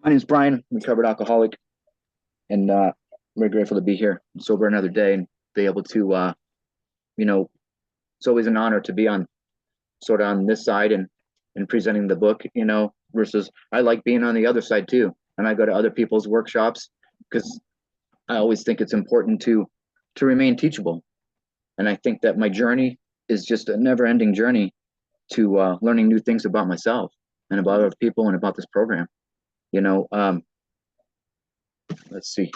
My name is Brian. I'm a recovered alcoholic, and I'm very grateful to be here, sober another day, and be able to, you know, it's always an honor to be on sort of on this side and presenting the book, versus I like being on the other side too. And I go to other people's workshops because I always think it's important to remain teachable. And I think that my journey is just a never-ending journey to learning new things about myself and about other people and about this program. You know, um, let's see.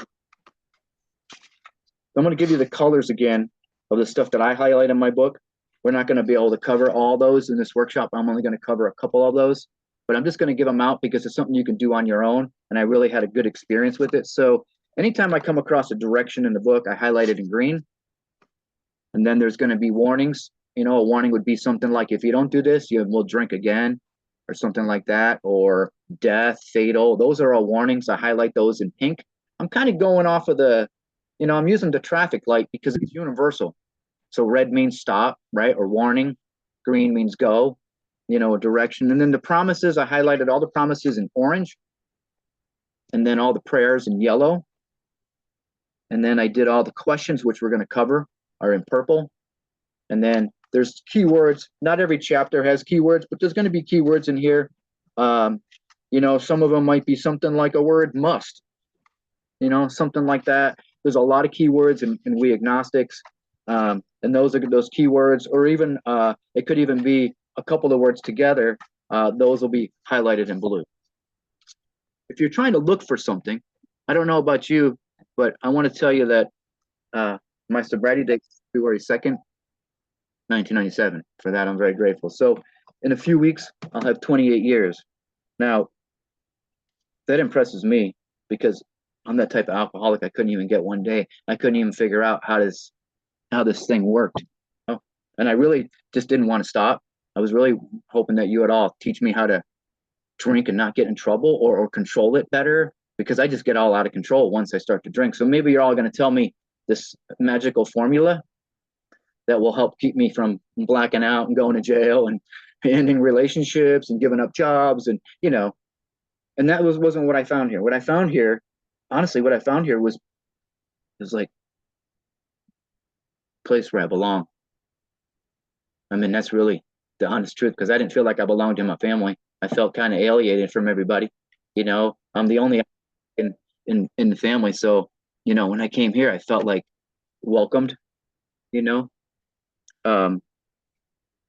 I'm going to give you the colors again of the stuff that I highlight in my book. We're not going to be able to cover all those in this workshop. I'm only going to cover a couple of those, but I'm just going to give them out because it's something you can do on your own. And I really had a good experience with it. So anytime I come across a direction in the book, I highlight it in green. And then there's going to be warnings. A warning would be something like, if you don't do this, you will drink again, or something like that, or death, fatal. Those are all warnings. I highlight those in pink. I'm kind of going off of I'm using the traffic light because it's universal. So red means stop, right? Or warning. Green means go, a direction. And then the promises, I highlighted all the promises in orange. And then all the prayers in yellow. And then I did all the questions, which we're going to cover, are in purple. And then there's keywords. Not every chapter has keywords, but there's going to be keywords in here. Some of them might be something like a word must, something like that. There's a lot of keywords in We Agnostics. And those are those keywords, or even it could even be a couple of words together. Those will be highlighted in blue. If you're trying to look for something, I don't know about you, but I want to tell you that my sobriety date is February 2nd, 1997. For that, I'm very grateful. So in a few weeks, I'll have 28 years. Now, that impresses me because I'm that type of alcoholic. I couldn't even get one day. I couldn't even figure out how this thing worked. And I really just didn't want to stop. I was really hoping that you would all teach me how to drink and not get in trouble, or control it better, because I just get all out of control once I start to drink. So maybe you're all going to tell me this magical formula that will help keep me from blacking out and going to jail and ending relationships and giving up jobs. And that wasn't what I found here. What I found here, honestly, was like a place where I belong. I mean, that's really the honest truth, because I didn't feel like I belonged in my family. I felt kind of alienated from everybody. I'm the only in the family. So, when I came here, I felt like welcomed, you know. Um,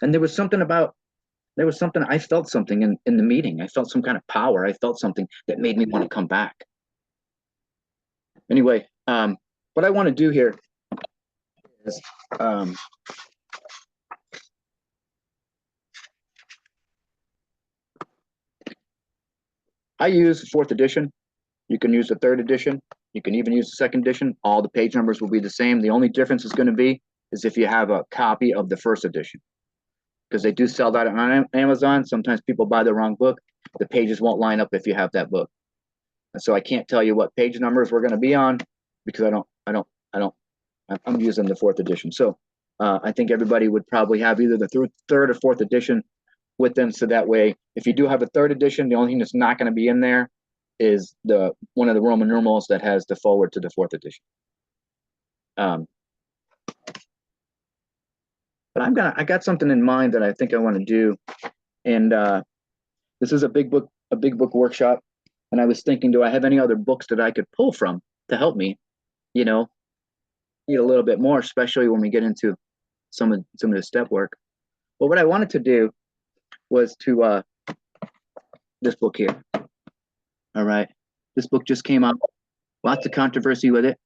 and I felt something in the meeting. I felt some kind of power. I felt something that made me want to come back. Anyway, what I want to do here is I use fourth edition. You can use the third edition. You can even use the second edition. All the page numbers will be the same. The only difference is going to be is if you have a copy of the first edition, because they do sell that on Amazon. Sometimes people buy the wrong book. The pages won't line up if you have that book. And so I can't tell you what page numbers we're going to be on, because I'm using the fourth edition. So I think everybody would probably have either the third or fourth edition with them. So that way, if you do have a third edition, the only thing that's not going to be in there is one of the Roman numerals that has the forward to the fourth edition. But I got something in mind that I think I want to do. And this is a big book workshop. And I was thinking, do I have any other books that I could pull from to help me, need a little bit more, especially when we get into some of the step work. But what I wanted to do was to this book here. All right. This book just came out. Lots of controversy with it.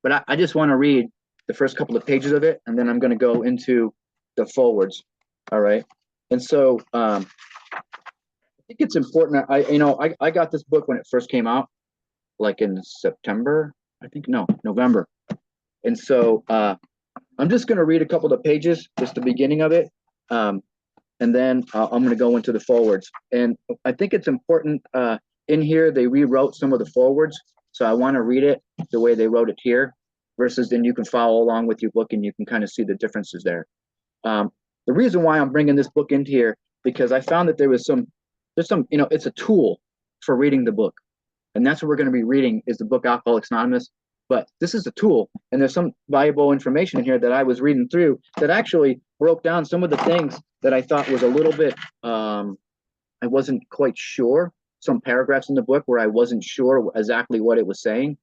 But I just want to read the first couple of pages of it, and then I'm going to go into the forwards. All right. And so I think it's important. I got this book when it first came out, like in September, I think, no, November. And so I'm just going to read a couple of pages, just the beginning of it. And then I'm going to go into the forwards. And I think it's important. In here, they rewrote some of the forwards. So I want to read it the way they wrote it here, versus then you can follow along with your book and you can kind of see the differences there. The reason why I'm bringing this book into here, because I found that there's some, it's a tool for reading the book. And that's what we're going to be reading is the book Alcoholics Anonymous. But this is a tool, and there's some valuable information in here that I was reading through that actually broke down some of the things that I thought was a little bit, I wasn't quite sure. Some paragraphs in the book where I wasn't sure exactly what it was saying.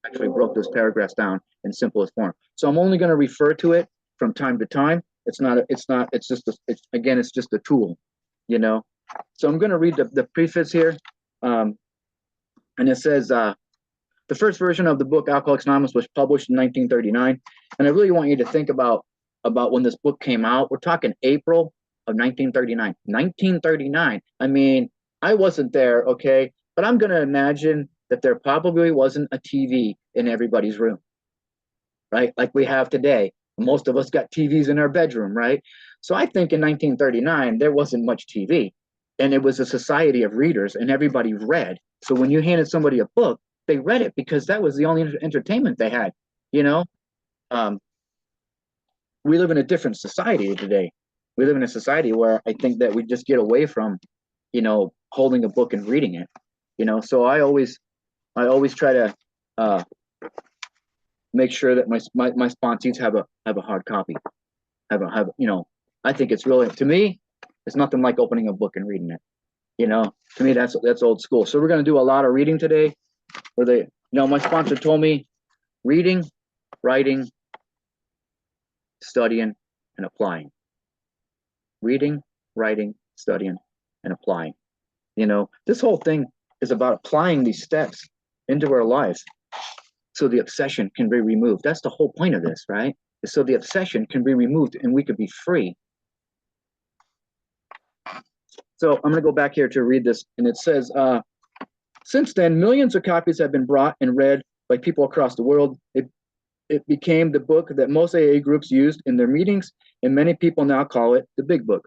Actually broke those paragraphs down in simplest form. So I'm only going to refer to it from time to time. It's just a tool, you know. So I'm going to read the preface here. And it says, the first version of the book Alcoholics Anonymous was published in 1939. And I really want you to think about when this book came out. We're talking April of 1939. 1939. I mean, I wasn't there, okay? But I'm going to imagine that there probably wasn't a TV in everybody's room, right? Like we have today. Most of us got TVs in our bedroom, right? So I think in 1939, there wasn't much TV. And it was a society of readers, and everybody read. So when you handed somebody a book, they read it because that was the only entertainment they had, you know? We live in a different society today. We live in a society where I think that we just get away from, you know, holding a book and reading it, you know? So I always try to make sure that my sponsees have a hard copy, have you know. I think it's really, to me, it's nothing like opening a book and reading it, you know. To me, that's old school. So we're going to do a lot of reading today. My sponsor told me reading, writing, studying, and applying. Reading, writing, studying, and applying. You know, this whole thing is about applying these steps into our lives so the obsession can be removed. That's the whole point of this, right? So the obsession can be removed and we could be free. So I'm going to go back here to read this, and it says, since then, millions of copies have been brought and read by people across the world. It became the book that most AA groups used in their meetings, and many people now call it the Big Book.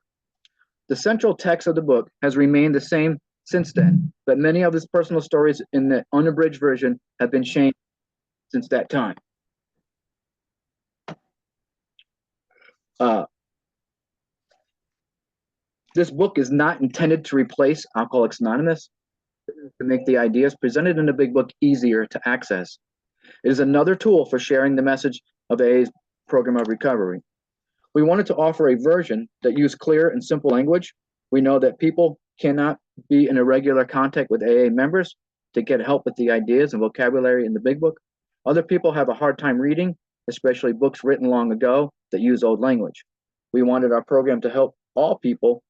The central text of the book has remained the same since then, but many of his personal stories in the unabridged version have been changed since that time. This book is not intended to replace Alcoholics Anonymous, to make the ideas presented in the Big Book easier to access. It is another tool for sharing the message of AA's program of recovery. We wanted to offer a version that used clear and simple language. We know that people cannot be in a regular contact with AA members to get help with the ideas and vocabulary in the Big Book. Other people have a hard time reading, especially books written long ago that use old language. We wanted our program to help all people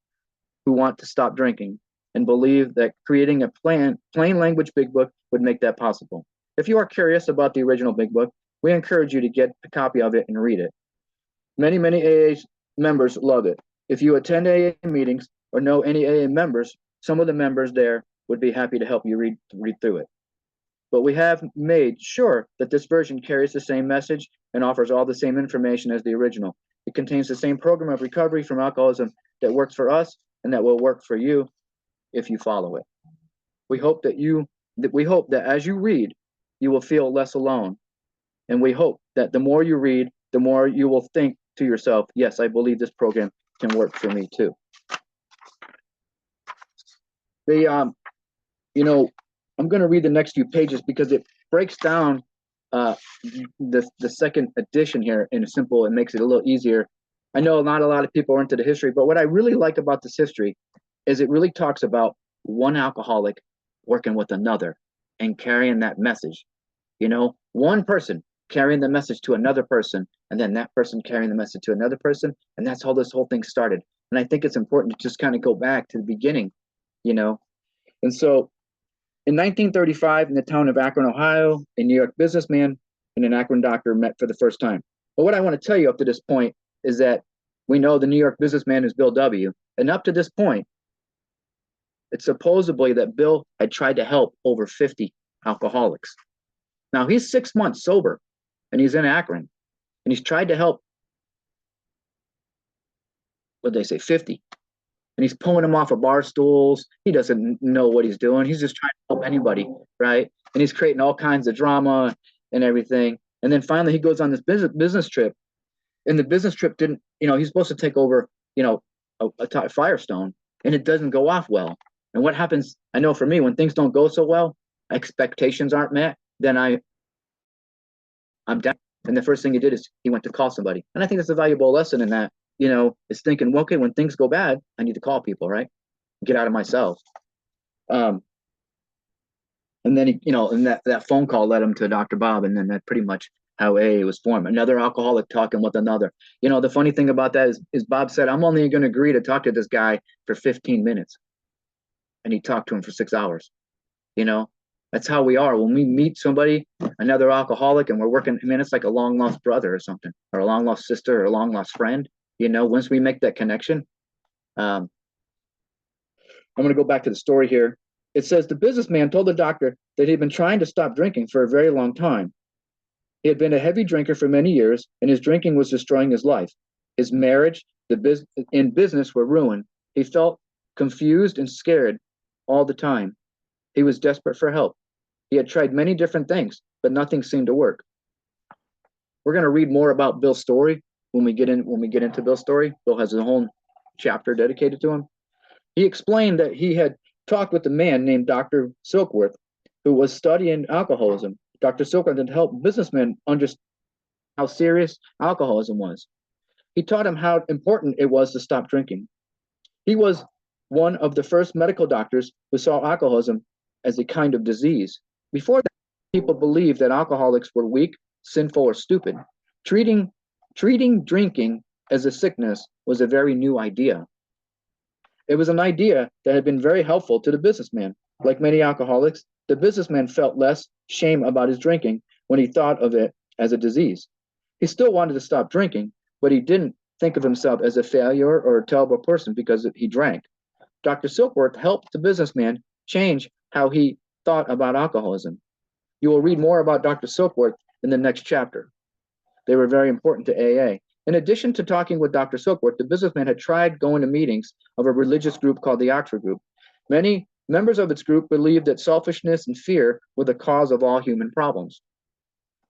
who want to stop drinking and believe that creating a plain language Big Book would make that possible. If you are curious about the original Big Book, we encourage you to get a copy of it and read it. Many AA members love it. If you attend AA meetings or know any AA members, some of the members there would be happy to help you read through it. But we have made sure that this version carries the same message and offers all the same information as the original. It contains the same program of recovery from alcoholism that works for us and that will work for you if you follow it. We hope that as you read, you will feel less alone. And we hope that the more you read, the more you will think to yourself, yes, I believe this program can work for me too. I'm going to read the next few pages because it breaks down the second edition here in a simple, it makes it a little easier. I know not a lot of people are into the history, but what I really like about this history is it really talks about one alcoholic working with another and carrying that message. You know, one person carrying the message to another person, and then that person carrying the message to another person, and that's how this whole thing started. And I think it's important to just kind of go back to the beginning, you know. And so in 1935, in the town of Akron, Ohio, a New York businessman and an Akron doctor met for the first time. But what I want to tell you up to this point is that we know the New York businessman is Bill W. And up to this point, it's supposedly that Bill had tried to help over 50 alcoholics. Now he's 6 months sober and he's in Akron and he's tried to help, what did they say, 50. And he's pulling them off of bar stools. He doesn't know what he's doing. He's just trying to help anybody, right? And he's creating all kinds of drama and everything. And then finally he goes on this business trip. And the business trip didn't, he's supposed to take over, a Firestone, and it doesn't go off well. And what happens, I know for me, when things don't go so well, expectations aren't met, then I'm down. And the first thing he did is he went to call somebody. And I think that's a valuable lesson in that, is thinking, well, okay, when things go bad, I need to call people, right? Get out of myself. And then and that phone call led him to Dr. Bob, and then that pretty much how AA was formed. Another alcoholic talking with another. The funny thing about that is Bob said, I'm only going to agree to talk to this guy for 15 minutes. And he talked to him for 6 hours. That's how we are. When we meet somebody, another alcoholic, and we're working, it's like a long lost brother or something, or a long lost sister, or a long lost friend. Once we make that connection, I'm going to go back to the story here. It says the businessman told the doctor that he'd been trying to stop drinking for a very long time. He had been a heavy drinker for many years, and his drinking was destroying his life. His marriage, and business were ruined. He felt confused and scared all the time. He was desperate for help. He had tried many different things, but nothing seemed to work. We're going to read more about Bill's story when we get into Bill's story. Bill has a whole chapter dedicated to him. He explained that he had talked with a man named Dr. Silkworth, who was studying alcoholism. Dr. Silkworth had helped businessmen understand how serious alcoholism was. He taught him how important it was to stop drinking. He was one of the first medical doctors who saw alcoholism as a kind of disease. Before that, people believed that alcoholics were weak, sinful, or stupid. Treating drinking as a sickness was a very new idea. It was an idea that had been very helpful to the businessman. Like many alcoholics, the businessman felt less shame about his drinking when he thought of it as a disease. He still wanted to stop drinking, but he didn't think of himself as a failure or a terrible person because he drank. Dr. Silkworth helped the businessman change how he thought about alcoholism. You will read more about Dr. Silkworth in the next chapter. They were very important to AA. In addition to talking with Dr. Silkworth, the businessman had tried going to meetings of a religious group called the Oxford Group. Many members of its group believed that selfishness and fear were the cause of all human problems.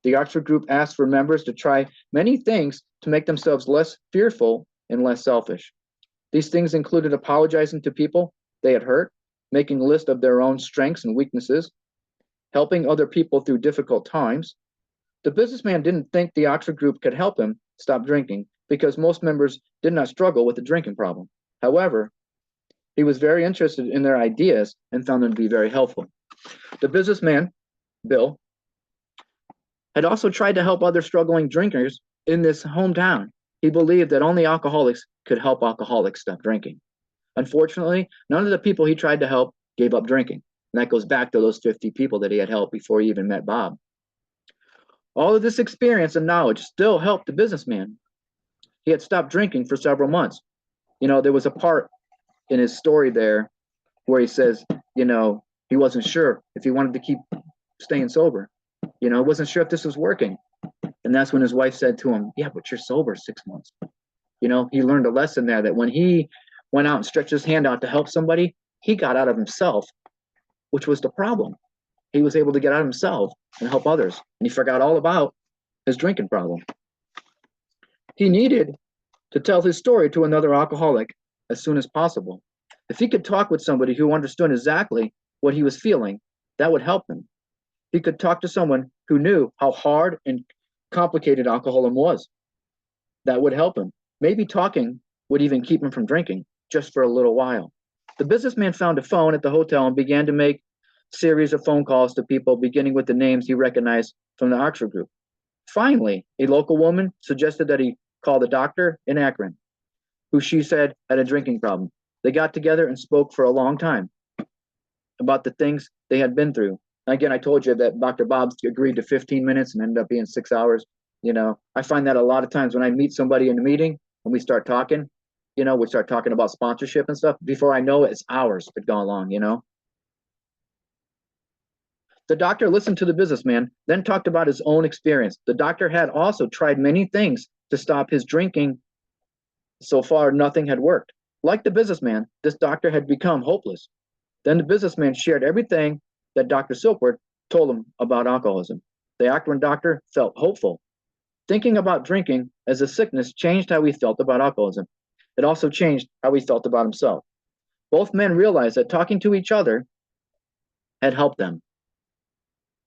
The Oxford Group asked for members to try many things to make themselves less fearful and less selfish. These things included apologizing to people they had hurt, making a list of their own strengths and weaknesses, helping other people through difficult times. The businessman didn't think the Oxford Group could help him stop drinking because most members did not struggle with a drinking problem. However, he was very interested in their ideas and found them to be very helpful. The businessman, Bill, had also tried to help other struggling drinkers in this hometown. He believed that only alcoholics could help alcoholics stop drinking. Unfortunately, none of the people he tried to help gave up drinking. And that goes back to those 50 people that he had helped before he even met Bob. All of this experience and knowledge still helped the businessman. He had stopped drinking for several months. There was a part in his story there where he says, he wasn't sure if he wanted to keep staying sober. Wasn't sure if this was working. And that's when his wife said to him, yeah, but you're sober 6 months. He learned a lesson there that when he went out and stretched his hand out to help somebody, he got out of himself, which was the problem. He was able to get out of himself and help others. And he forgot all about his drinking problem. He needed to tell his story to another alcoholic as soon as possible. If he could talk with somebody who understood exactly what he was feeling, that would help him. He could talk to someone who knew how hard and complicated alcoholism was. That would help him. Maybe talking would even keep him from drinking just for a little while. The businessman found a phone at the hotel and began to make a series of phone calls to people, beginning with the names he recognized from the Oxford Group. Finally, a local woman suggested that he call the doctor in Akron, who she said had a drinking problem. They got together and spoke for a long time about the things they had been through. Again, I told you that Dr. Bob agreed to 15 minutes and ended up being 6 hours. I find that a lot of times when I meet somebody in a meeting and we start talking, we start talking about sponsorship and stuff. Before I know it, it's hours that go along, The doctor listened to the businessman, then talked about his own experience. The doctor had also tried many things to stop his drinking. So far, nothing had worked. Like the businessman, this doctor had become hopeless. Then the businessman shared everything that Dr. Silkworth told him about alcoholism. The Akron doctor felt hopeful. Thinking about drinking as a sickness changed how he felt about alcoholism. It also changed how he felt about himself. Both men realized that talking to each other had helped them.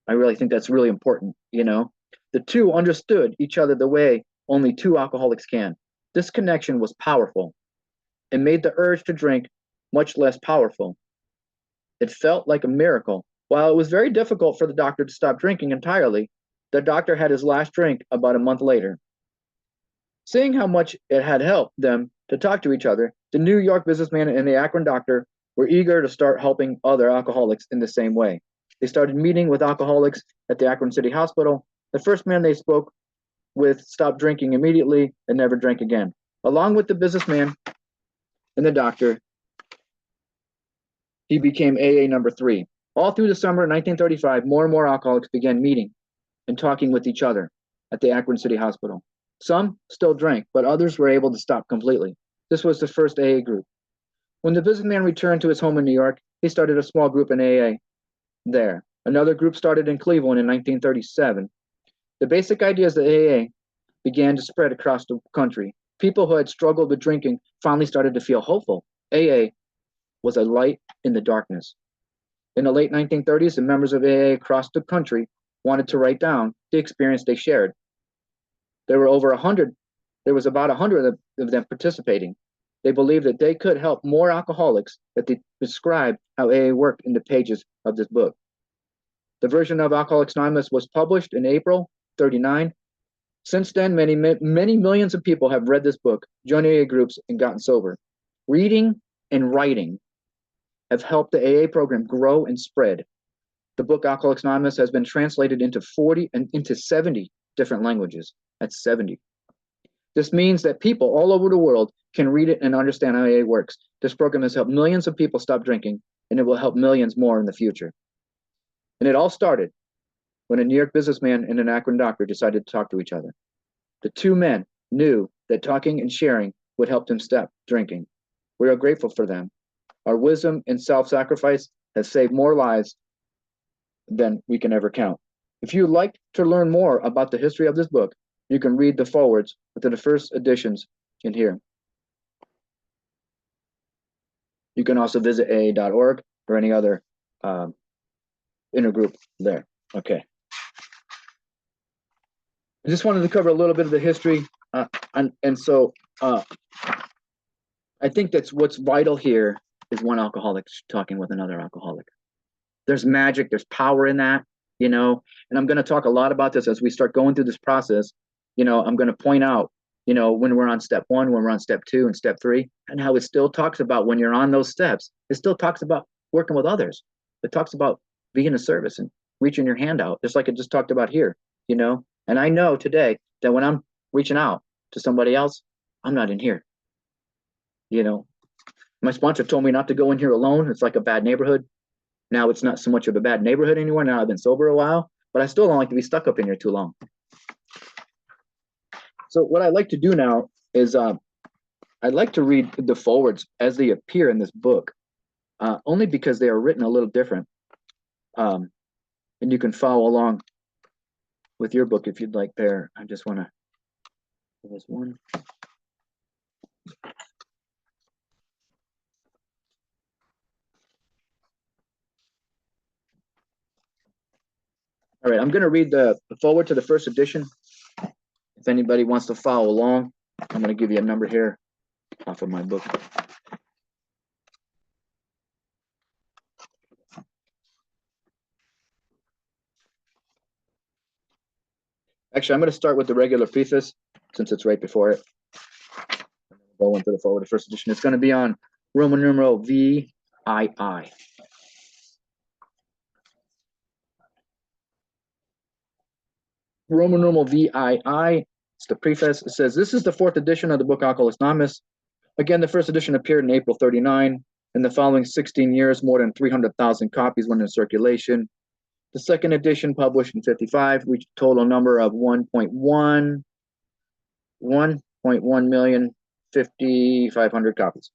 I really think that's really important, you know. The two understood each other the way only two alcoholics can. This connection was powerful. It made the urge to drink much less powerful. It felt like a miracle. While it was very difficult for the doctor to stop drinking entirely, the doctor had his last drink about a month later. Seeing how much it had helped them to talk to each other, the New York businessman and the Akron doctor were eager to start helping other alcoholics in the same way. They started meeting with alcoholics at the Akron City Hospital. The first man they spoke with stopped drinking immediately and never drank again. Along with the businessman and the doctor, he became AA number 3. All through the summer of 1935, more and more alcoholics began meeting and talking with each other at the Akron City Hospital. Some still drank, but others were able to stop completely. This was the first AA group. When the businessman returned to his home in New York, he started a small group in AA there. Another group started in Cleveland in 1937. The basic ideas of AA began to spread across the country. People who had struggled with drinking finally started to feel hopeful. AA was a light in the darkness. In the late 1930s, the members of AA across the country wanted to write down the experience they shared. There were over 100, there was about 100 of them participating. They believed that they could help more alcoholics, that they described how AA worked in the pages of this book. The version of Alcoholics Anonymous was published in April 1939. Since then, many millions of people have read this book, joined AA groups, and gotten sober. Reading and writing have helped the AA program grow and spread. The book Alcoholics Anonymous has been translated into 40 and into 70 different languages. That's 70. This means that people all over the world can read it and understand how AA works. This program has helped millions of people stop drinking, and it will help millions more in the future. And it all started when a New York businessman and an Akron doctor decided to talk to each other. The two men knew that talking and sharing would help them stop drinking. We are grateful for them. Our wisdom and self-sacrifice has saved more lives than we can ever count. If you'd like to learn more about the history of this book, you can read the forwards within the first editions in here. You can also visit AA.org or any other intergroup there. Okay. I just wanted to cover a little bit of the history. So I think that's what's vital here is one alcoholic talking with another alcoholic. There's magic, there's power in that, you know, and I'm going to talk a lot about this as we start going through this process. You know, I'm going to point out, you know, when we're on step 1, when we're on step 2 and step 3, and how it still talks about when you're on those steps, it still talks about working with others. It talks about being a service and reaching your hand out, just like it just talked about here, you know. And I know today that when I'm reaching out to somebody else, I'm not in here. You know, my sponsor told me not to go in here alone. It's like a bad neighborhood. Now it's not so much of a bad neighborhood anymore. Now I've been sober a while, but I still don't like to be stuck up in here too long. So what I like to do now is I'd like to read the forwards as they appear in this book, only because they are written a little different. And you can follow along with your book if you'd like there. I just want to, there's one. All right, I'm going to read the forward to the first edition. If anybody wants to follow along, I'm going to give you a number here off of my book. Actually, I'm going to start with the regular preface since it's right before it. Go into the forward, the first edition. It's going to be on Roman numeral VII. Roman numeral VII. It's the preface. It says, this is the 4th edition of the book Alcoholics Anonymous. Again, the first edition appeared in April 1939. In the following 16 years, more than 300,000 copies went in circulation. The second edition, published in 1955, reached a total number of 1.1 million 5,500 copies.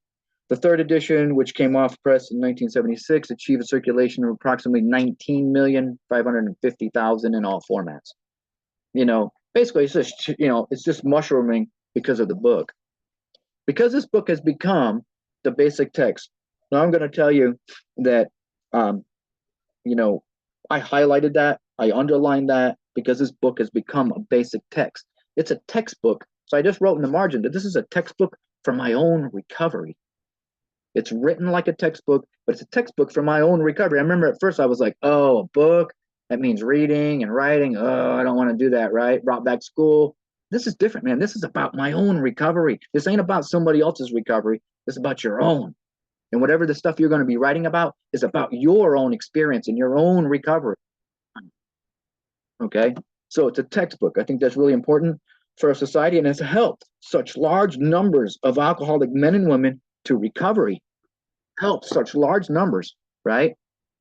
The third edition, which came off press in 1976, achieved a circulation of approximately 19,550,000 in all formats. You know, basically, it's just, you know, it's just mushrooming because of the book. Because this book has become the basic text. Now I'm going to tell you that, you know, I highlighted that I underline that because this book has become a basic text. It's a textbook. So I just wrote in the margin that this is a textbook for my own recovery. It's written like a textbook, but it's a textbook for my own recovery. I remember at first I was like, oh, a book, that means reading and writing. Oh, I don't want to do that, right? Brought back school. This is different, man. This is about my own recovery. This ain't about somebody else's recovery. This is about your own. And whatever the stuff you're going to be writing about is about your own experience and your own recovery. Okay? So it's a textbook. I think that's really important for our society, and it's helped such large numbers of alcoholic men and women to recovery. Help such large numbers, right?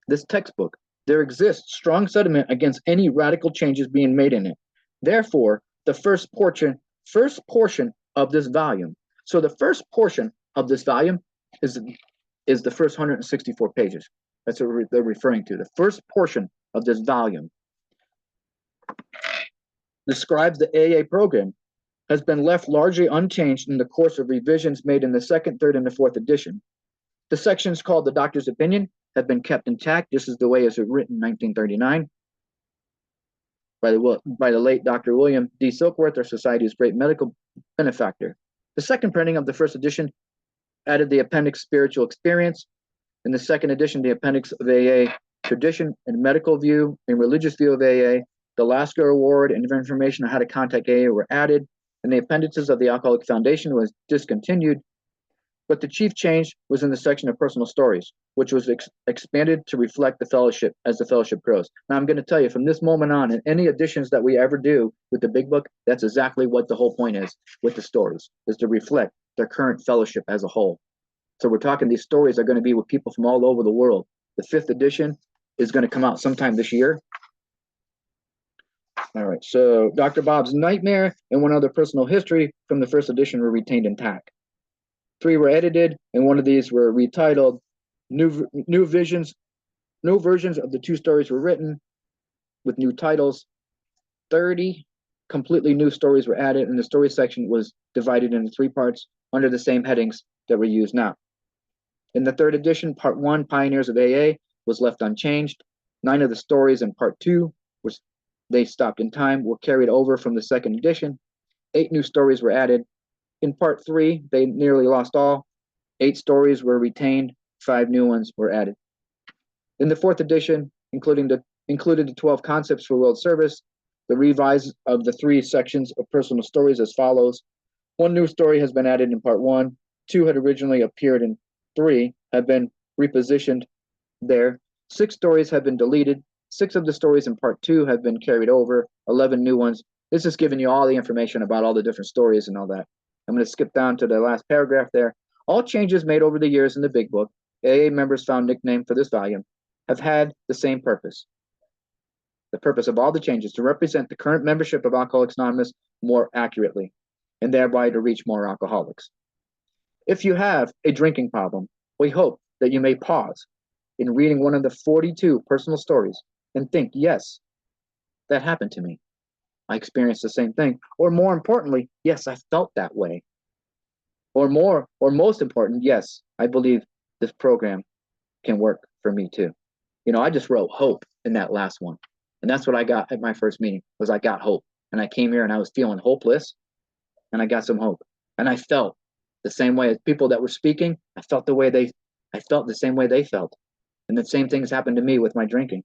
This textbook. There exists strong sentiment against any radical changes being made in it. Therefore, the first portion of this volume. So the first portion of this volume is the first 164 pages. That's what they're referring to. The first portion of this volume describes the AA program has been left largely unchanged in the course of revisions made in the second, third, and the fourth edition. The sections called the doctor's opinion have been kept intact. This is the way it was written in 1939 by the late Dr. William D. Silkworth, our society's great medical benefactor. The second printing of the first edition added the appendix spiritual experience. In the second edition, the appendix of AA tradition and medical view and religious view of AA, the Lasker Award and information on how to contact AA were added, and the appendices of the Alcoholic Foundation was discontinued. But the chief change was in the section of personal stories, which was expanded to reflect the fellowship as the fellowship grows. Now, I'm going to tell you from this moment on, in any additions that we ever do with the big book, that's exactly what the whole point is with the stories, is to reflect their current fellowship as a whole. So we're talking these stories are going to be with people from all over the world. The fifth edition is going to come out sometime this year. All right, so Dr. Bob's Nightmare and one other personal history from the first edition were retained intact. 3 were edited, and one of these were retitled. New versions of the 2 stories were written with new titles. 30 completely new stories were added, and the story section was divided into 3 parts under the same headings that we use now. In the 3rd edition, Part 1, Pioneers of AA, was left unchanged. 9 of the stories in Part 2, they stopped in time, were carried over from the 2nd edition. 8 new stories were added. In Part 3, they nearly lost all. 8 stories were retained. 5 new ones were added. In the 4th edition, included the 12 concepts for world service, the revise of the 3 sections of personal stories as follows. 1 new story has been added in Part 1. 2 had originally appeared in 3, have been repositioned there. 6 stories have been deleted. 6 of the stories in Part 2 have been carried over. 11 new ones. This is giving you all the information about all the different stories and all that. I'm going to skip down to the last paragraph there. All changes made over the years in the Big Book, AA members found nickname for this volume, have had the same purpose. The purpose of all the changes to represent the current membership of Alcoholics Anonymous more accurately, and thereby to reach more alcoholics. If you have a drinking problem, we hope that you may pause in reading one of the 42 personal stories and think, yes, that happened to me. I experienced the same thing. Or more importantly, yes, I felt that way. Or most important, yes, I believe this program can work for me too. You know, I just wrote hope in that last one. And that's what I got at my first meeting, was I got hope. And I came here and I was feeling hopeless, and I got some hope. And I felt the same way as people that were speaking. I felt the same way they felt. And the same things happened to me with my drinking.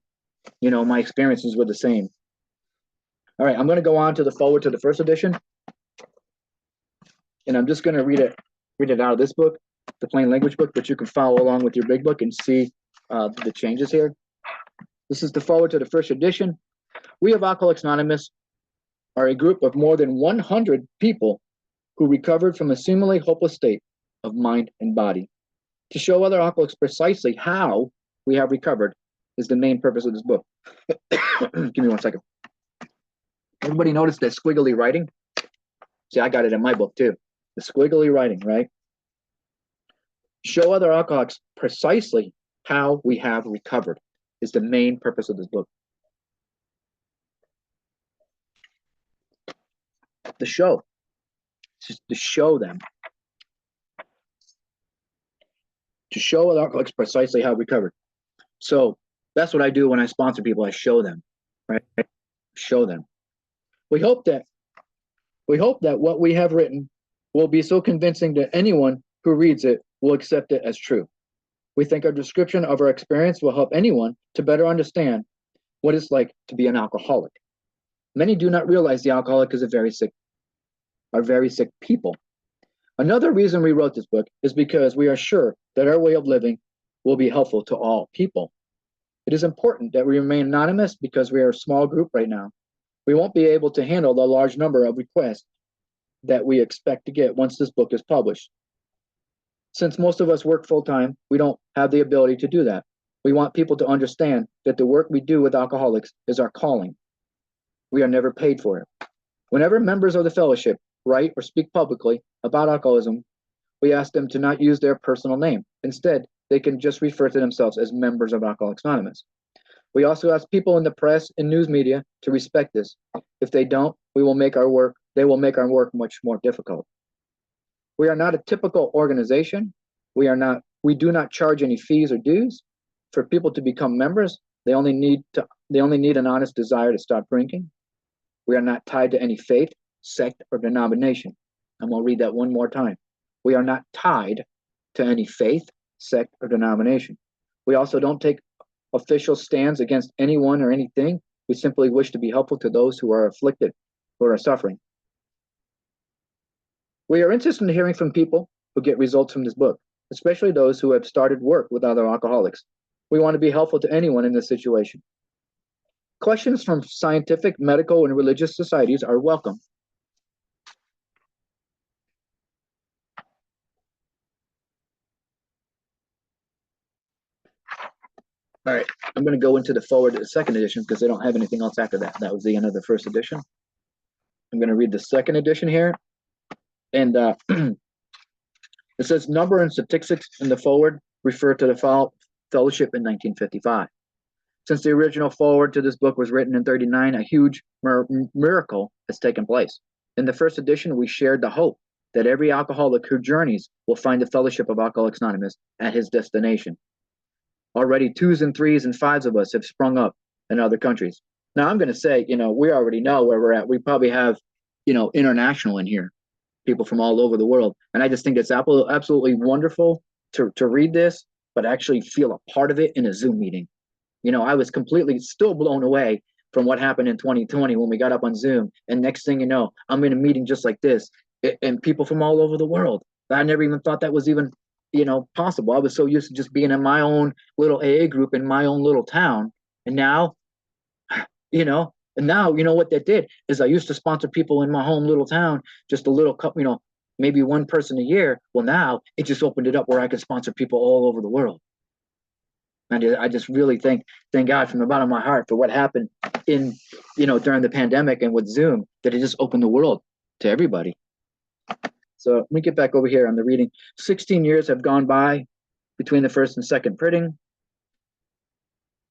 You know, my experiences were the same. All right, I'm going to go on to the forward to the first edition. And I'm just going to read it out of this book, the plain language book, but you can follow along with your big book and see the changes here. This is the forward to the first edition. We of Alcoholics Anonymous are a group of more than 100 people who recovered from a seemingly hopeless state of mind and body. To show other alcoholics precisely how we have recovered is the main purpose of this book. Give me one second. Everybody notice that squiggly writing? See, I got it in my book too. The squiggly writing, right? Show other alcoholics precisely how we have recovered is the main purpose of this book. To show them. To show other alcoholics precisely how we recovered. So that's what I do when I sponsor people. I show them. right? Show them. We hope that what we have written will be so convincing that anyone who reads it will accept it as true. We think our description of our experience will help anyone to better understand what it's like to be an alcoholic. Many do not realize the alcoholic is are very sick people. Another reason we wrote this book is because we are sure that our way of living will be helpful to all people. It is important that we remain anonymous because we are a small group right now. We won't be able to handle the large number of requests that we expect to get once this book is published. Since most of us work full time, we don't have the ability to do that. We want people to understand that the work we do with alcoholics is our calling. We are never paid for it. Whenever members of the fellowship write or speak publicly about alcoholism, we ask them to not use their personal name. Instead, they can just refer to themselves as members of Alcoholics Anonymous. We also ask people in the press and news media to respect this. If they don't, they will make our work much more difficult. We are not a typical organization. We do not charge any fees or dues. For people to become members, they only need an honest desire to stop drinking. We are not tied to any faith, sect, or denomination. I'm going to read that one more time. We are not tied to any faith, sect, or denomination. We also don't take official stands against anyone or anything. We simply wish to be helpful to those who are afflicted, who are suffering. We are interested in hearing from people who get results from this book, especially those who have started work with other alcoholics. We want to be helpful to anyone in this situation. Questions from scientific, medical, and religious societies are welcome. All right, I'm going to go into the forward to the second edition because they don't have anything else after that. That was the end of the first edition. I'm going to read the second edition here. And it says number and statistics in the forward refer to the fellowship in 1955. Since the original forward to this book was written in 39, a huge miracle has taken place. In the first edition, we shared the hope that every alcoholic who journeys will find the Fellowship of Alcoholics Anonymous at his destination. Already 2s and 3s and 5s of us have sprung up in other countries. Now, I'm going to say, we already know where we're at. We probably have, international in here, people from all over the world. And I just think it's absolutely wonderful to read this, but actually feel a part of it in a Zoom meeting. I was completely still blown away from what happened in 2020 when we got up on Zoom. And next thing you know, I'm in a meeting just like this and people from all over the world. I never even thought that was even, possible. I was so used to just being in my own little AA group in my own little town. And now, what that did is I used to sponsor people in my home little town, just a little couple, maybe one person a year. Well, now it just opened it up where I could sponsor people all over the world. And I just really thank God from the bottom of my heart for what happened during the pandemic and with Zoom, that it just opened the world to everybody. So let me get back over here on the reading. 16 years have gone by between the first and second printing.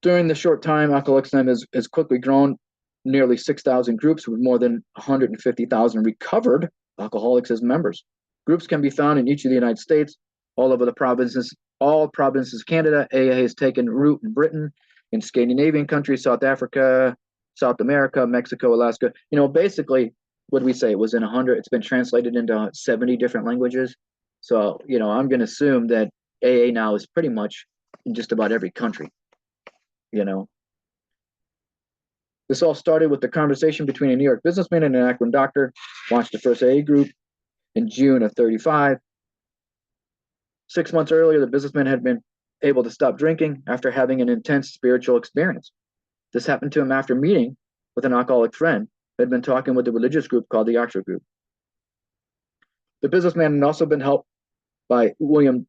During the short time, Alcoholics Anonymous has quickly grown nearly 6,000 groups with more than 150,000 recovered alcoholics as members. Groups can be found in each of the United States, all over the provinces, all provinces of Canada. AA has taken root in Britain, in Scandinavian countries, South Africa, South America, Mexico, Alaska. Basically, what did we say? It was in 100. It's been translated into 70 different languages. So, I'm going to assume that AA now is pretty much in just about every country. This all started with the conversation between a New York businessman and an Akron doctor. Launched the first AA group in June of 35. 6 months earlier, the businessman had been able to stop drinking after having an intense spiritual experience. This happened to him after meeting with an alcoholic friend who had been talking with the religious group called the Oxford Group. The businessman had also been helped by Dr. William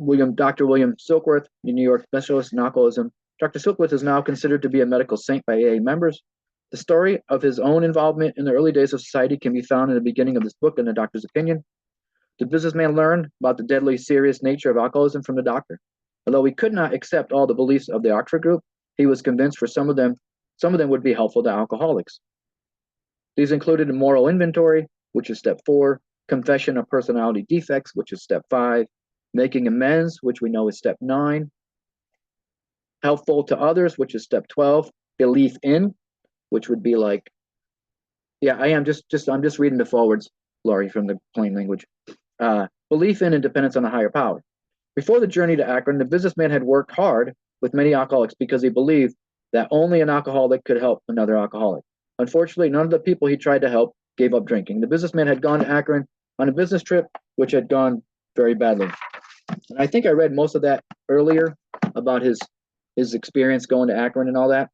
Silkworth, the New York specialist in alcoholism. Dr. Silkworth is now considered to be a medical saint by AA members. The story of his own involvement in the early days of society can be found in the beginning of this book in the doctor's opinion. The businessman learned about the deadly serious nature of alcoholism from the doctor. Although he could not accept all the beliefs of the Oxford Group, he was convinced for some of them would be helpful to alcoholics. These included a moral inventory, which is step 4, confession of personality defects, which is step 5, making amends, which we know is step 9, helpful to others, which is step 12, belief in, which would be like, yeah, I'm just reading the forwards, Laurie, from the plain language. Belief in and dependence on a higher power. Before the journey to Akron, the businessman had worked hard with many alcoholics because he believed that only an alcoholic could help another alcoholic. Unfortunately, none of the people he tried to help gave up drinking. The businessman had gone to Akron on a business trip, which had gone very badly. And I think I read most of that earlier about his experience going to Akron and all that.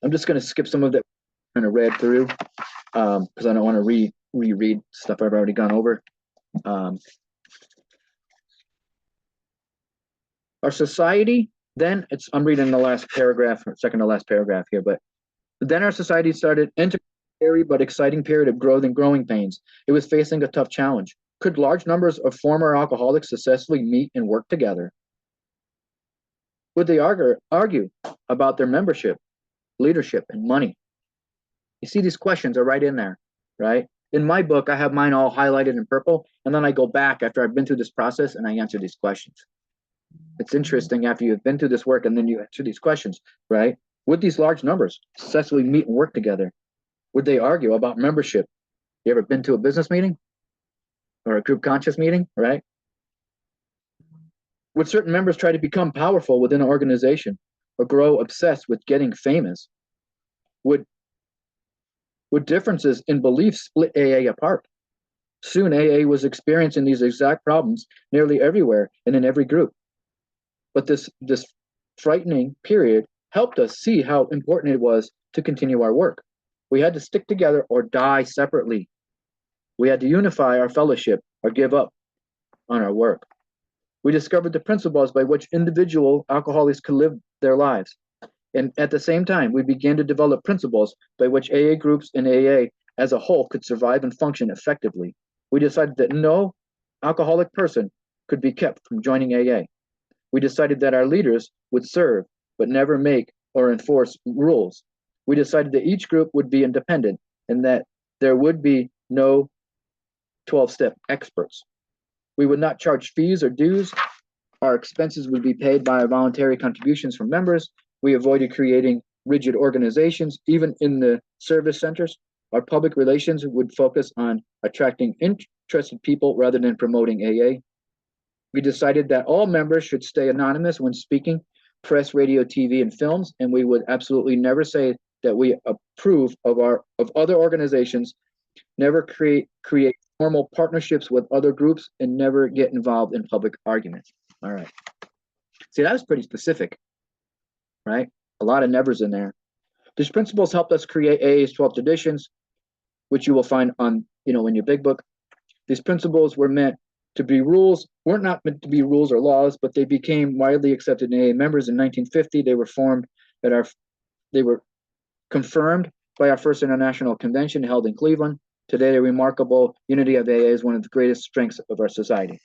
I'm just going to skip some of that kind of read through because I don't want to reread stuff I've already gone over. Our society, then, I'm reading the last paragraph, or second to last paragraph here, but then our society started entering a scary but exciting period of growth and growing pains. It was facing a tough challenge. Could large numbers of former alcoholics successfully meet and work together? Would they argue about their membership, leadership, and money? You see, these questions are right in there, right? In my book, I have mine all highlighted in purple, and then I go back after I've been through this process and I answer these questions. It's interesting after you've been through this work and then you answer these questions, right? Would these large numbers successfully meet and work together? Would they argue about membership? You ever been to a business meeting or a group conscious meeting, right? Would certain members try to become powerful within an organization or grow obsessed with getting famous? Would differences in beliefs split AA apart? Soon AA was experiencing these exact problems nearly everywhere and in every group. But this frightening period helped us see how important it was to continue our work. We had to stick together or die separately. We had to unify our fellowship or give up on our work. We discovered the principles by which individual alcoholics could live their lives. And at the same time, we began to develop principles by which AA groups and AA as a whole could survive and function effectively. We decided that no alcoholic person could be kept from joining AA. We decided that our leaders would serve, but never make or enforce rules. We decided that each group would be independent and that there would be no 12-step experts. We would not charge fees or dues. Our expenses would be paid by our voluntary contributions from members. We avoided creating rigid organizations, even in the service centers. Our public relations would focus on attracting interested people rather than promoting AA. We decided that all members should stay anonymous when speaking, press, radio, TV, and films, and we would absolutely never say that we approve of other organizations, never create formal partnerships with other groups, and never get involved in public arguments. All right. See, that was pretty specific, right? A lot of nevers in there. These principles helped us create AA's 12 traditions, which you will find on, in your big book. These principles were meant to be rules, weren't not meant to be rules or laws, but they became widely accepted in AA members. In 1950, they were confirmed by our first international convention held in Cleveland. Today, the remarkable unity of AA is one of the greatest strengths of our society.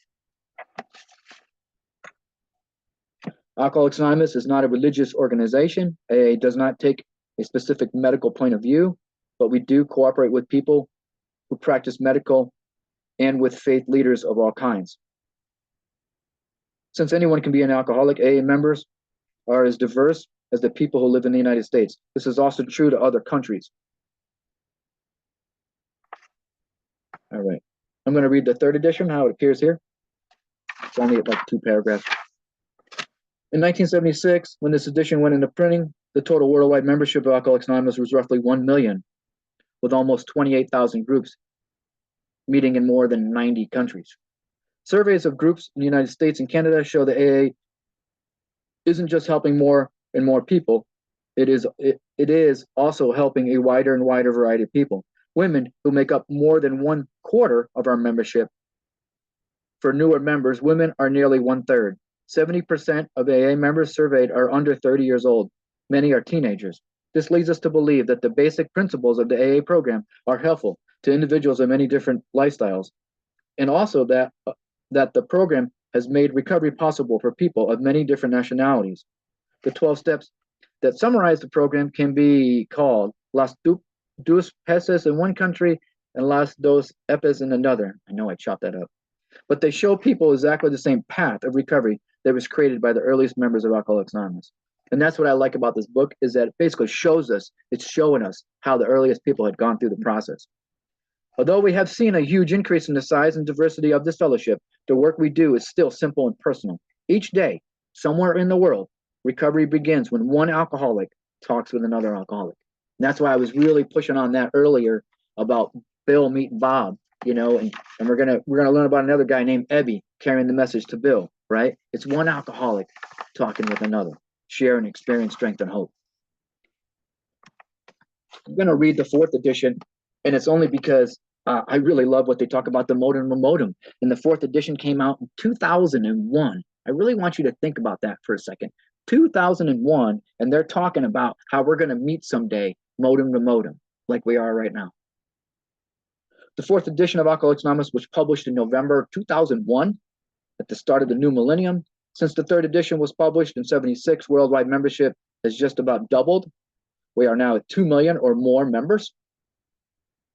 Alcoholics Anonymous is not a religious organization. AA does not take a specific medical point of view, but we do cooperate with people who practice medical and with faith leaders of all kinds. Since anyone can be an alcoholic, AA members are as diverse as the people who live in the United States. This is also true to other countries. All right. I'm going to read the third edition, how it appears here. It's only like 2 paragraphs. In 1976, when this edition went into printing, the total worldwide membership of Alcoholics Anonymous was roughly 1 million, with almost 28,000 groups meeting in more than 90 countries. Surveys of groups in the United States and Canada show that AA isn't just helping more and more people, it is also helping a wider and wider variety of people. Women, who make up more than 1/4 of our membership. For newer members, women are nearly 1/3. 70% of AA members surveyed are under 30 years old. Many are teenagers. This leads us to believe that the basic principles of the AA program are helpful to individuals of many different lifestyles, and also that the program has made recovery possible for people of many different nationalities. The 12 steps that summarize the program can be called Las Dos Peces in one country and Las Dos Epes in another. I know I chopped that up. But they show people exactly the same path of recovery that was created by the earliest members of Alcoholics Anonymous. And that's what I like about this book, is that it basically shows us, it's showing us how the earliest people had gone through the process. Although we have seen a huge increase in the size and diversity of this fellowship, the work we do is still simple and personal. Each day, somewhere in the world, recovery begins when one alcoholic talks with another alcoholic. And that's why I was really pushing on that earlier about Bill meeting Bob, and we're gonna learn about another guy named Ebby carrying the message to Bill, right? It's one alcoholic talking with another, sharing experience, strength, and hope. I'm gonna read the 4th edition, and it's only because I really love what they talk about the modem and modem. And the 4th edition came out in 2001. I really want you to think about that for a second. 2001, and they're talking about how we're going to meet someday, modem to modem, like we are right now. The 4th edition of Alcoholics Anonymous was published in November 2001, at the start of the new millennium. Since the 3rd edition was published in 76, worldwide membership has just about doubled. We are now at 2 million or more members,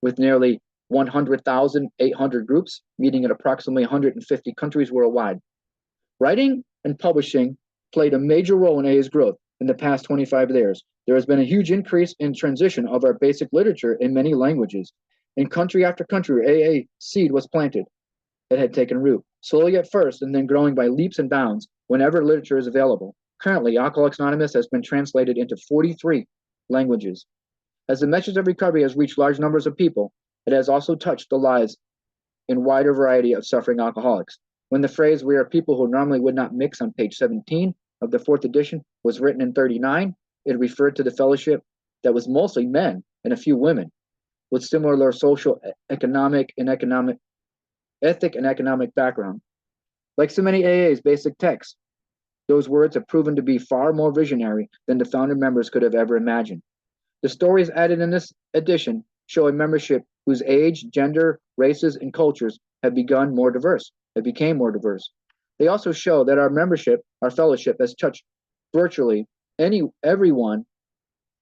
with nearly 100,800 groups meeting in approximately 150 countries worldwide. Writing and publishing played a major role in AA's growth in the past 25 years. There has been a huge increase in transition of our basic literature in many languages. In country after country, AA seed was planted. It had taken root, slowly at first, and then growing by leaps and bounds whenever literature is available. Currently, Alcoholics Anonymous has been translated into 43 languages. As the message of recovery has reached large numbers of people, it has also touched the lives in wider variety of suffering alcoholics. When the phrase "we are people who normally would not mix" on page 17 of the 4th edition was written in 39, it referred to the fellowship that was mostly men and a few women with similar social, ethic, and economic background. Like so many AA's basic texts, those words have proven to be far more visionary than the founder members could have ever imagined. The stories added in this edition show a membership whose age, gender, races, and cultures have became more diverse. They also show that our membership, our fellowship, has touched virtually everyone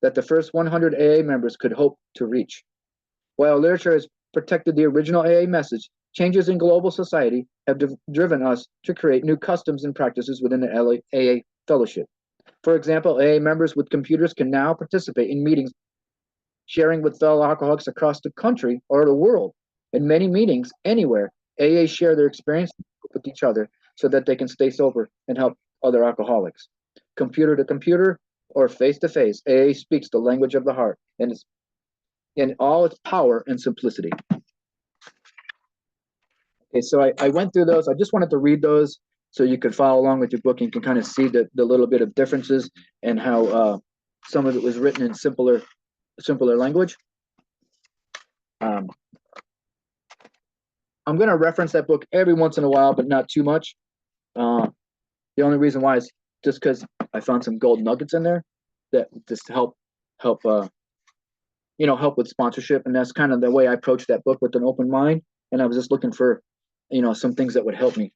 that the first 100 AA members could hope to reach. While literature has protected the original AA message, changes in global society have driven us to create new customs and practices within the AA fellowship. For example, AA members with computers can now participate in meetings, sharing with fellow alcoholics across the country or the world. In many meetings, anywhere, AA share their experience with each other so that they can stay sober and help other alcoholics. Computer to computer or face to face, AA speaks the language of the heart and it's in all its power and simplicity. Okay, so I went through those. I just wanted to read those so you could follow along with your book and you can kind of see the little bit of differences and how some of it was written in simpler language. I'm going to reference that book every once in a while, but not too much. The only reason why is just because I found some gold nuggets in there that just help with sponsorship, and that's kind of the way I approached that book, with an open mind. And I was just looking for, some things that would help me.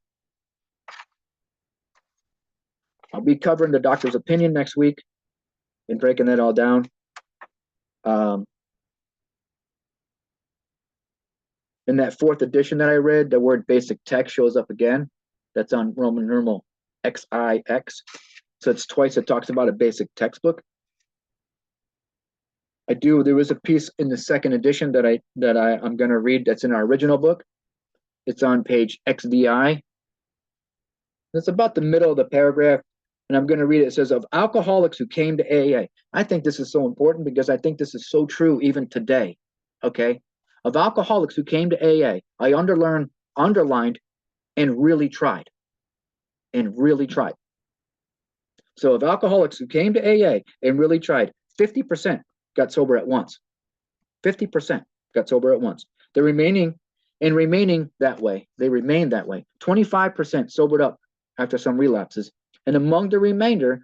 I'll be covering the doctor's opinion next week and breaking that all down. In that 4th edition that I read, the word basic text shows up again. That's on Roman numeral XIX. So it's twice it talks about a basic textbook. There was a piece in the 2nd edition that I'm going to read that's in our original book. It's on page XVI. It's about the middle of the paragraph, and I'm going to read it. It says, "Of alcoholics who came to AA." I think this is so important because I think this is so true even today, okay? "Of alcoholics who came to AA, I underlined, and really tried. So of alcoholics who came to AA and really tried, 50% got sober at once. 50% got sober at once. They remained that way. 25% sobered up after some relapses. And among the remainder,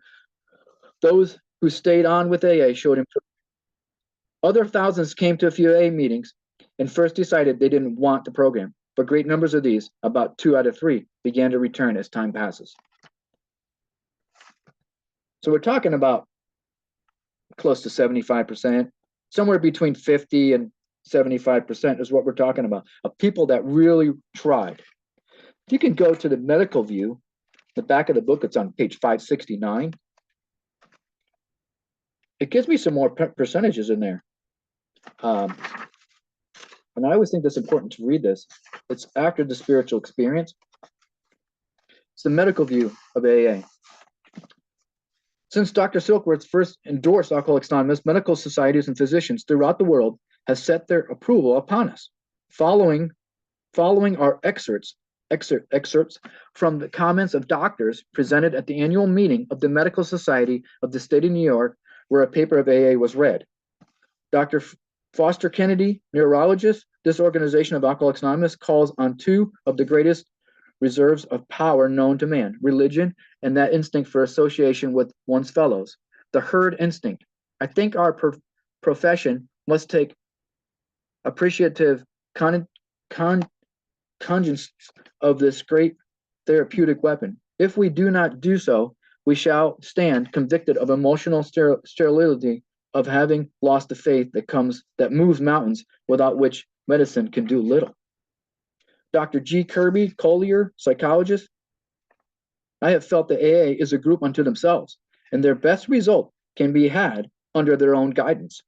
those who stayed on with AA showed improvement. Other thousands came to a few AA meetings and first decided they didn't want the program. But great numbers of these, about 2 out of 3, began to return as time passes. So we're talking about close to 75%, somewhere between 50 and 75% is what we're talking about, of people that really tried. If you can go to the medical view, the back of the book, it's on page 569. It gives me some more percentages in there. And I always think that's important to read this. It's after the spiritual experience. It's the medical view of AA. Since Dr. Silkworth first endorsed Alcoholics Anonymous, medical societies and physicians throughout the world have set their approval upon us. Following our excerpts from the comments of doctors presented at the annual meeting of the Medical Society of the State of New York, where a paper of AA was read. Dr. Foster Kennedy, neurologist, this organization of Alcoholics Anonymous calls on two of the greatest reserves of power known to man, religion and that instinct for association with one's fellows, the herd instinct. I think our profession must take appreciative cognizance of this great therapeutic weapon. If we do not do so, we shall stand convicted of emotional sterility, of having lost the faith that moves mountains, without which medicine can do little. Dr. G. Kirby Collier, psychologist, I have felt that AA is a group unto themselves, and their best result can be had under their own guidance.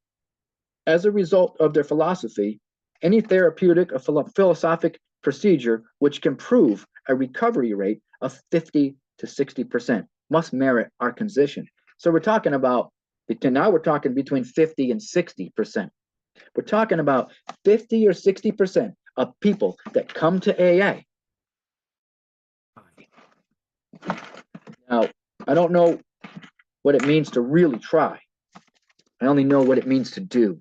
As a result of their philosophy, any therapeutic or philosophic procedure which can prove a recovery rate of 50 to 60% must merit our condition. So we're talking about, now we're talking between 50 and 60%. We're talking about 50 or 60% of people that come to AA. Now, I don't know what it means to really try. I only know what it means to do.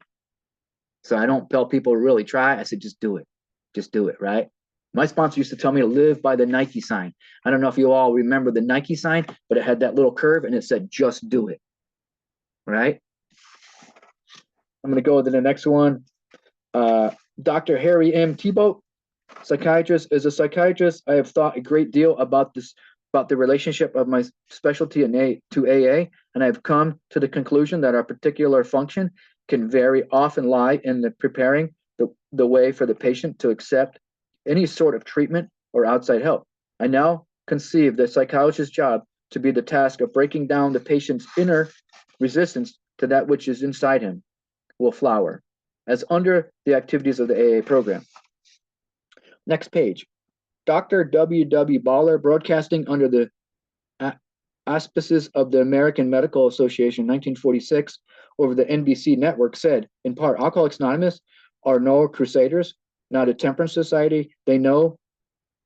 So I don't tell people to really try. I said, just do it. Just do it, right? My sponsor used to tell me to live by the Nike sign. I don't know if you all remember the Nike sign, but it had that little curve and it said, just do it, right? I'm going to go to the next one. Dr. Harry M. Thibault, psychiatrist. As a psychiatrist, I have thought a great deal about the relationship of my specialty to AA, and I have come to the conclusion that our particular function can very often lie in the preparing the way for the patient to accept any sort of treatment or outside help. I now conceive the psychologist's job to be the task of breaking down the patient's inner resistance to that which is inside him will flower, as under the activities of the AA program. Next page. Dr. W. W. Baller, broadcasting under the auspices of the American Medical Association, 1946, over the NBC network, said, in part, Alcoholics Anonymous are no crusaders, not a temperance society. They know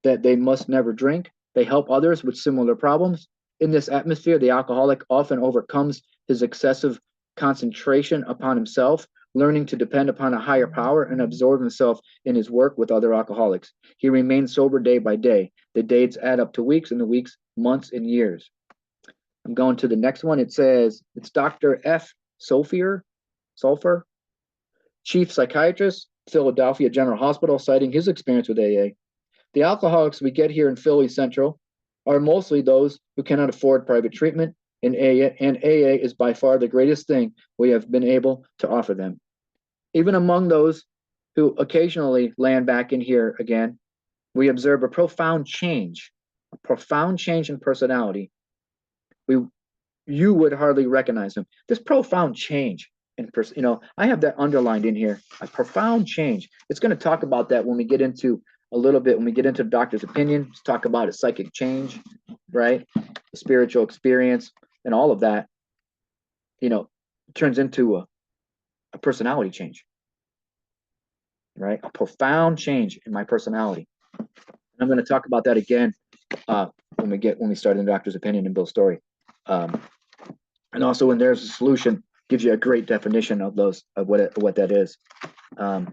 that they must never drink. They help others with similar problems. In this atmosphere, the alcoholic often overcomes his excessive concentration upon himself, learning to depend upon a higher power and absorb himself in his work with other alcoholics. He remains sober day by day. The days add up to weeks, and the weeks, months, and years. I'm going to the next one. It says, it's Dr. F. Sulfur, chief psychiatrist, Philadelphia General Hospital, citing his experience with AA. The alcoholics we get here in Philly Central are mostly those who cannot afford private treatment, and AA is by far the greatest thing we have been able to offer them. Even among those who occasionally land back in here again, we observe a profound change in personality. You would hardly recognize them. This profound change in person, I have that underlined in here, a profound change. It's going to talk about that when we get into a little bit, when we get into the doctor's opinion, let's talk about a psychic change, right? The spiritual experience and all of that, turns into a personality change, right? A profound change in my personality. And I'm going to talk about that again when we start in the doctor's opinion and Bill's story. And also when there's a solution, gives you a great definition of what that is. I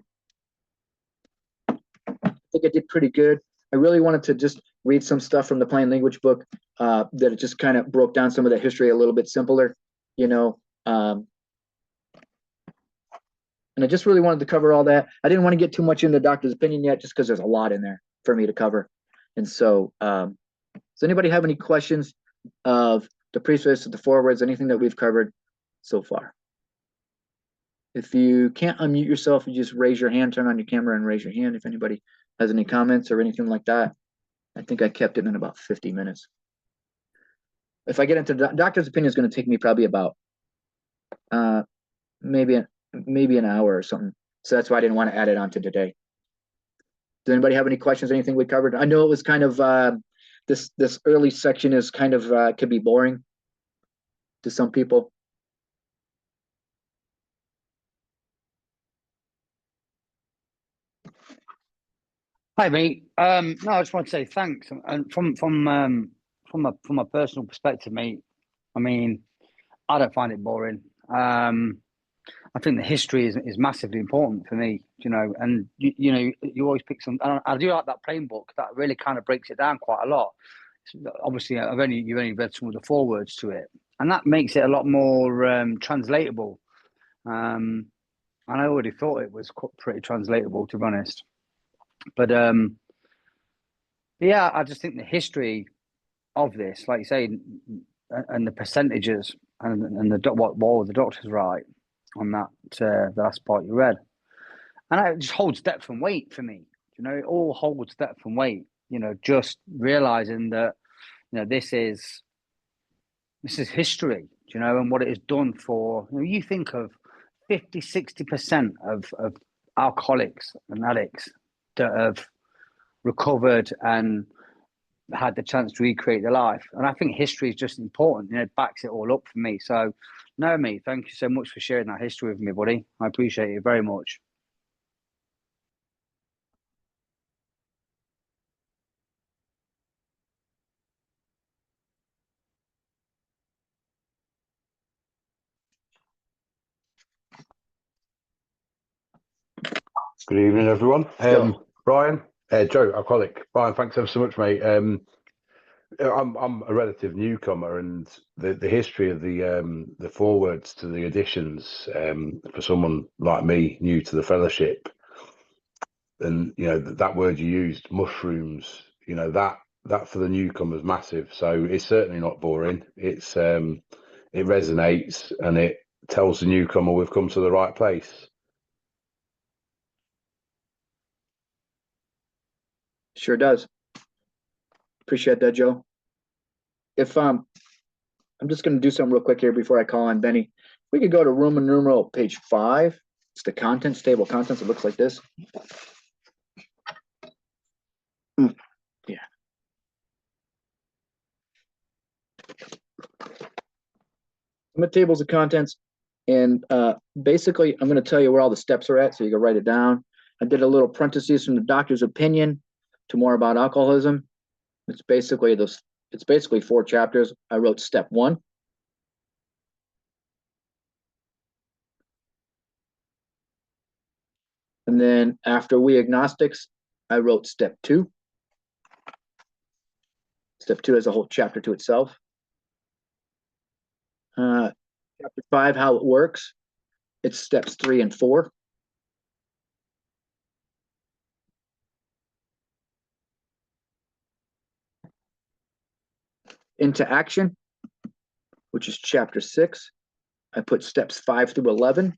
think I did pretty good. I really wanted to just read some stuff from the Plain Language book that it just kind of broke down some of the history a little bit simpler, and I just really wanted to cover all that. I didn't want to get too much into the doctor's opinion yet, just because there's a lot in there for me to cover. And so, does anybody have any questions of the preface, of the forewords, anything that we've covered so far? If you can't unmute yourself, you just raise your hand, turn on your camera and raise your hand if anybody has any comments or anything like that. I think I kept it in about 50 minutes. If I get into doctor's opinion, is going to take me probably about maybe an hour or something. So that's why I didn't want to add it on to today. Does anybody have any questions? Anything we covered? I know it was kind of this early section is kind of could be boring to some people. Hi, mate. No, I just want to say thanks. And from a personal perspective, mate, I mean, I don't find it boring. I think the history is massively important for me, you know, and you always pick some. I do like that plain book that really kind of breaks it down quite a lot. Obviously, you've only read some of the forewords to it, and that makes it a lot more translatable. And I already thought it was pretty translatable, to be honest. But yeah, I just think the history of this, like you say, and the percentages and what the doctors write on that the last part you read, and it just holds depth and weight for me. You know, it all holds depth and weight. You know, just realizing that this is history. You know, and what it has done for you think of 50-60% of alcoholics and addicts that have recovered and had the chance to recreate their life. And I think history is just important. It backs it all up for me. So, no, mate, thank you so much for sharing that history with me, buddy. I appreciate it very much. Good evening, everyone. Brian, Joe, alcoholic. Brian, thanks ever so much, mate. I'm a relative newcomer, and the history of the forewords to the editions for someone like me new to the fellowship, and that word you used, mushrooms, that for the newcomers massive. So it's certainly not boring. It resonates, and it tells the newcomer we've come to the right place. Sure does. Appreciate that, Joe. If I'm just going to do something real quick here before I call on Benny. We could go to Roman numeral page 5. It's the contents, table of contents. It looks like this. Yeah. I'm at tables of contents, and basically I'm going to tell you where all the steps are at, so you can write it down. I did a little parentheses from the doctor's opinion to more about alcoholism. It's basically 4 chapters. I wrote step 1. And then after we agnostics, I wrote step 2. Step 2 has a whole chapter to itself. Chapter 5, how it works. It's steps 3 and 4. Into action, which is chapter 6. I put steps 5 through 11.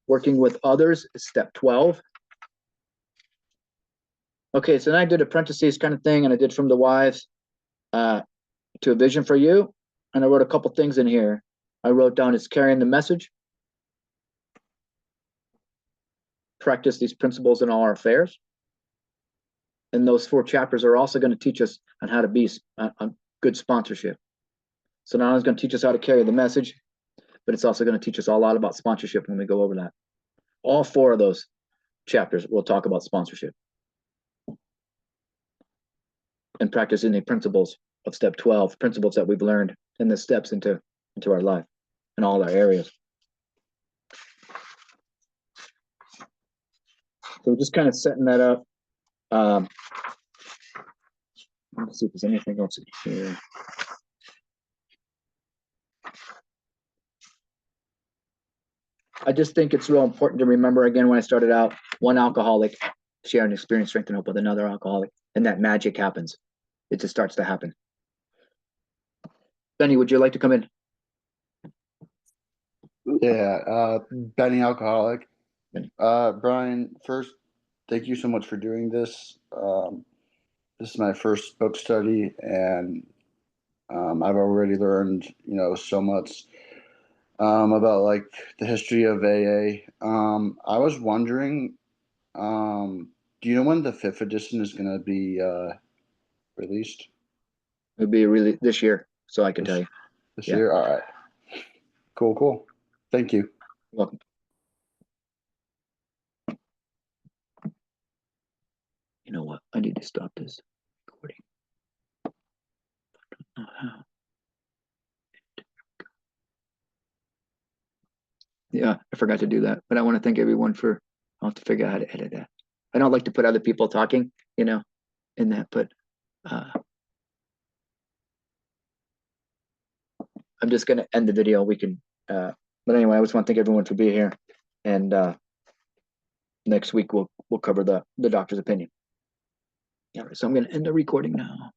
Working with others is step 12. Okay, so then I did apprentices kind of thing, and I did from the wives to a vision for you, and I wrote a couple things in here. I wrote down it's carrying the message. Practice these principles in all our affairs. And those 4 chapters are also going to teach us on how to be on good sponsorship. So not only is going to teach us how to carry the message, but it's also going to teach us a lot about sponsorship when we go over that. All 4 of those chapters will talk about sponsorship and practicing the principles of step 12, principles that we've learned in the steps into our life in all our areas. So we're just kind of setting that up. Let's see if there's anything else in here. I just think it's real important to remember, again, when I started out, one alcoholic sharing experience, strength, and hope with another alcoholic, and that magic happens. It just starts to happen. Benny, would you like to come in? Yeah, Benny Alcoholic. Benny. Brian, first, thank you so much for doing this. This is my first book study, and I've already learned, so much about like the history of AA. I was wondering, do you know when the fifth edition is going to be released It'll be really this year, so I can tell you. this Yeah. year? All right, cool. Thank you. You're welcome. You know what? I need to stop this recording. Yeah, I forgot to do that, but I want to thank everyone for. I'll have to figure out how to edit that. I don't like to put other people talking, in that, but I'm just going to end the video. We can, but anyway, I just want to thank everyone for being here, and next week we'll cover the doctor's opinion. Yeah, so I'm going to end the recording now.